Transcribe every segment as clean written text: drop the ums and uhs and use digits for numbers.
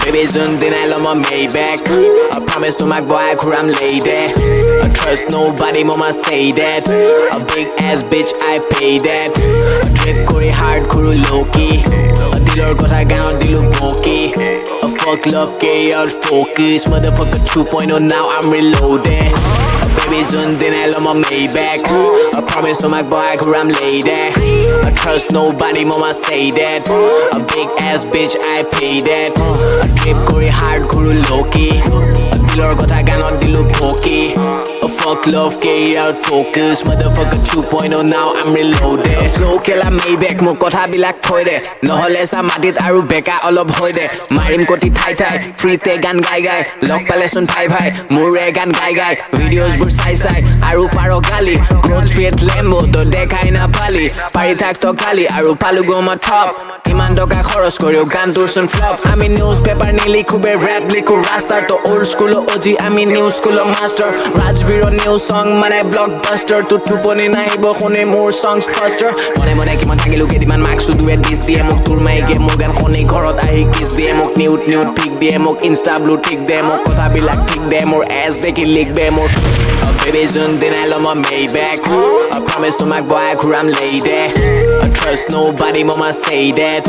Baby, soon then I'll on my Maybach. I promise to my boy, I'm lady. I trust nobody, mama say that. A big ass bitch, I pay that. A trip kori hard, kuru low-key. A dealer got a gown, dealer bulky. A fuck love, carry out focus. Motherfucker 2.0, now I'm reloading. Baby, soon then I'll on my Maybach. I promise to my boy, I'm lady. I trust nobody, mama say that. A big ass bitch, I pay that. A trip kori hard, kuru low-key. A dealer got a gun on dealer bulky. A fuck love, carry out focus. Motherfucker 2.0, now I'm reloaded. A flow killer Maybach, মোৰ কথাবিলাক থৈ দে নহলে চা মাটিত আৰু বেকা অলপ হৈ দে মাৰিম কোটি ঠাই ঠাই ফ্ৰীতে গান গাই গাই লগ পালেচোন ভাই ভাই মোৰে গান গাই গাই ভিডিঅ'জ বোৰ চাই চাই আৰু পাৰ গালি গ্ৰোথ ফিট লেম্বো তো দেখাই নাপালি পাৰি থাক তো খালি আৰু পালু গমত থপ ইমান টকা খৰচ কৰিও গান তোৰ চোন ফ্লপ আমি নিউজ পেপাৰ নিলিখো বে ৰেপ লিখো ৰাস্তাৰ তো ওল্ড স্কুল অজি আমি new school master Rajbir new সং মানে ব্লকবাষ্টাৰ তো টোপনি নাহিব শুনি মোৰ সংস ফাষ্টাৰ মনে মনে কিমান থাকিলো কেইদিনমান মাৰ্কছ দুৱে ডিছ দিয়ে মোক তোৰ মাইকে মোৰ গান শুনি ঘৰত আহি কিছ দিয়ে মোক নিউট নিউট পিক দিয়ে মোক ইনষ্টা ব্লু টিক দে মোক কথাবিলাক ঠিক দে মোৰ এছ দেখি লিখ দে মোৰ Baby, soon then I'll on my Maybach. I promise to my boy, I'm lady. I trust nobody, mama say that.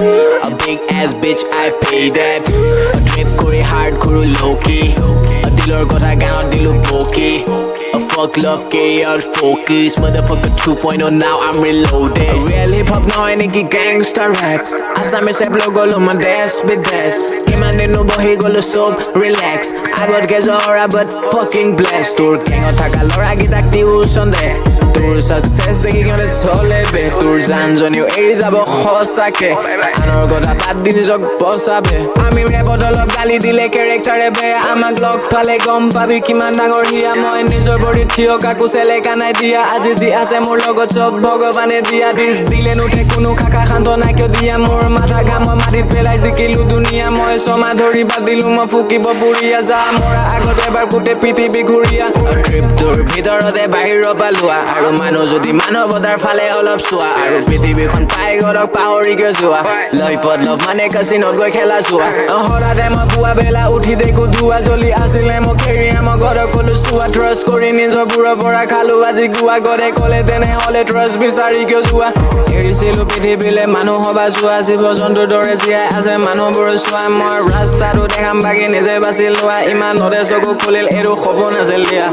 A big ass bitch, I pay that. A trip kori hard, kuru low-key. A dealer got a gun on dealer bulky. A fuck love, carry out focus. Motherfucker 2.0, now I'm reloaded. A real hip-hop now, I need gangster rap. Asami se blogo lo my desk, be desk. Imane no bohi golo soap, relax. I got gezora, but fucking blessed. Tour king or taka lora gitak tuition de. Tour success de gigone sole be. Tour zanjon you 𝐸𝐴𝐳𝐶 khosake. Anor goda bad din jog posabe. Ami rap odolop gali dile character e be. Amak log phale gom pabi kiman dangor hiya moi nijor body thio kaku sele kanai dia aji ji ase mor logot sob bhagobane dia dis dile nuthe kuno khaka khanto na kyo dia mor matha gam marit pelai jikilu dunia moi soma dhori badilu ma fukibo puria ja mora agot ebar kute prithibi ghuria trip tour bhitorate bahiro palua aru manu jodi manobotar phale olop sua aru prithibi khon pai gorok pahori ge jua life of love mane casino goi khela jua horate ma bua bela uthi deku dua joli asile mo kheri ma gorok kolu sua trust kori nijor bura pora khalu aji gua gore kole tene hole trust bisari ge jua erisilu prithibile manu hoba jua jibo jontu dore jiai ase manu bur sua moi rastaru dekham bagi nije basil loa iman ore soku khulil eru khobon asel dia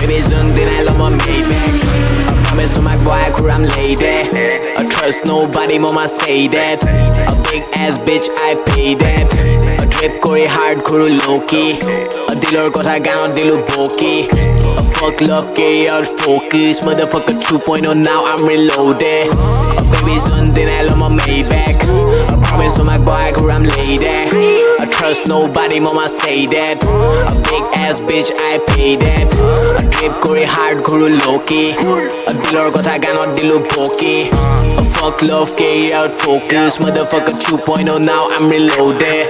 Baby, soon then I'll on my Maybach. I promise to my boy, I'm lady. I trust nobody, mama say that. A big ass bitch, I pay that. A trip kori hard, kuru low-key. A dealer got a gun on dealer bulky. A fuck love, carry out focus. Motherfucker 2.0, now I'm reloaded. Baby, soon then I'll on my Maybach. I promise to my boy, I'm lady. I trust nobody, mama say that. A big ass bitch, I pay that. A trip kori hard, kuru low-key. A dealer got a gun on dealer bulky. A fuck love, carry out focus. Motherfucker 2.0, now I'm reloaded.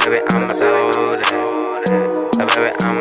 Baby, I'm loaded. Baby, I'm